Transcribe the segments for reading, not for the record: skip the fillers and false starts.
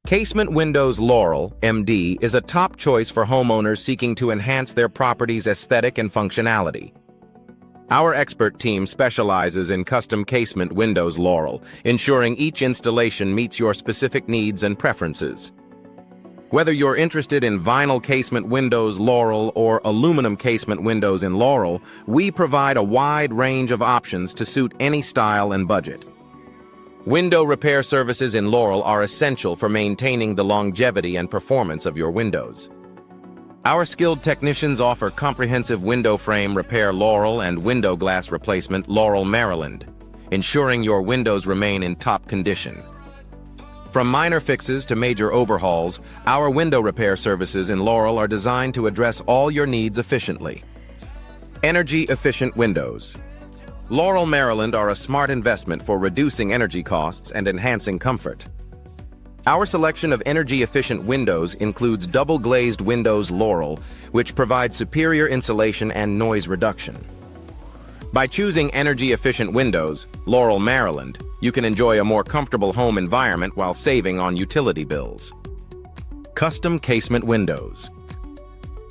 Casement Windows Laurel, MD, is a top choice for homeowners seeking to enhance their property's aesthetic and functionality. Our expert team specializes in custom casement windows Laurel, ensuring each installation meets your specific needs and preferences. Whether you're interested in vinyl casement windows Laurel or aluminum casement windows in Laurel, we provide a wide range of options to suit any style and budget. Window repair services in Laurel are essential for maintaining the longevity and performance of your windows. Our skilled technicians offer comprehensive window frame repair Laurel and window glass replacement Laurel Maryland, ensuring your windows remain in top condition. From minor fixes to major overhauls, our window repair services in Laurel are designed to address all your needs efficiently. Energy-efficient windows. Laurel Maryland are a smart investment for reducing energy costs and enhancing comfort. Our selection of energy-efficient windows includes double-glazed windows Laurel, which provide superior insulation and noise reduction. By choosing energy-efficient windows, Laurel Maryland, you can enjoy a more comfortable home environment while saving on utility bills. Custom casement windows.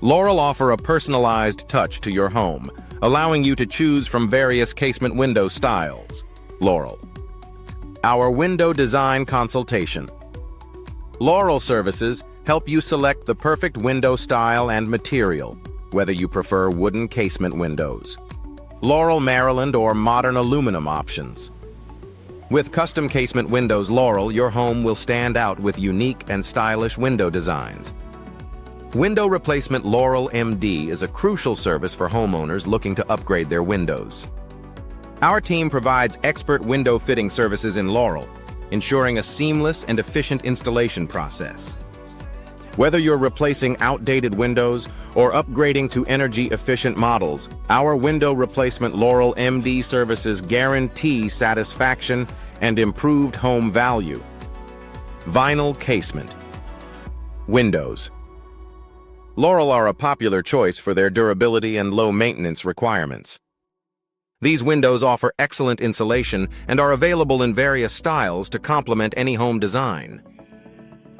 Laurel offer a personalized touch to your home, allowing you to choose from various casement window styles. Laurel. Our window design consultation. Laurel services help you select the perfect window style and material, whether you prefer wooden casement windows, Laurel Maryland, or modern aluminum options. With custom casement windows Laurel, your home will stand out with unique and stylish window designs. Window replacement Laurel MD is a crucial service for homeowners looking to upgrade their windows. Our team provides expert window fitting services in Laurel, ensuring a seamless and efficient installation process. Whether you're replacing outdated windows or upgrading to energy-efficient models, our window replacement Laurel MD services guarantee satisfaction and improved home value. Vinyl casement. Windows. Laurel are a popular choice for their durability and low maintenance requirements. These windows offer excellent insulation and are available in various styles to complement any home design.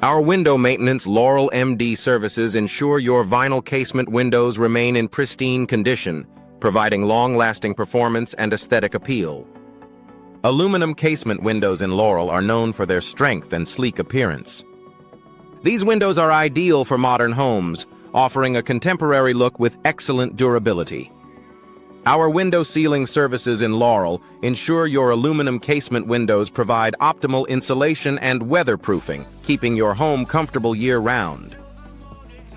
Our window maintenance Laurel MD services ensure your vinyl casement windows remain in pristine condition, providing long-lasting performance and aesthetic appeal. Aluminum casement windows in Laurel are known for their strength and sleek appearance. These windows are ideal for modern homes, offering a contemporary look with excellent durability. Our window sealing services in Laurel ensure your aluminum casement windows provide optimal insulation and weatherproofing, keeping your home comfortable year-round.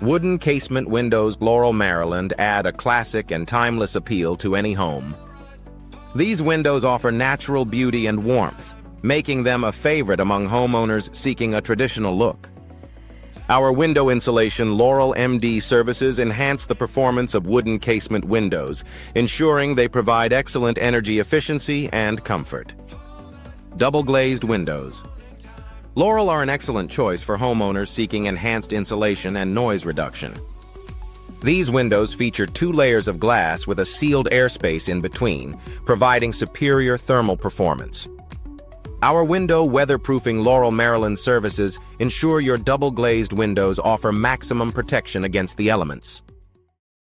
Wooden casement windows Laurel Maryland add a classic and timeless appeal to any home. These windows offer natural beauty and warmth, making them a favorite among homeowners seeking a traditional look. Our window insulation Laurel MD services enhance the performance of wooden casement windows, ensuring they provide excellent energy efficiency and comfort. Double-glazed windows. Laurel are an excellent choice for homeowners seeking enhanced insulation and noise reduction. These windows feature 2 layers of glass with a sealed airspace in between, providing superior thermal performance. Our window weatherproofing Laurel Maryland services ensure your double-glazed windows offer maximum protection against the elements.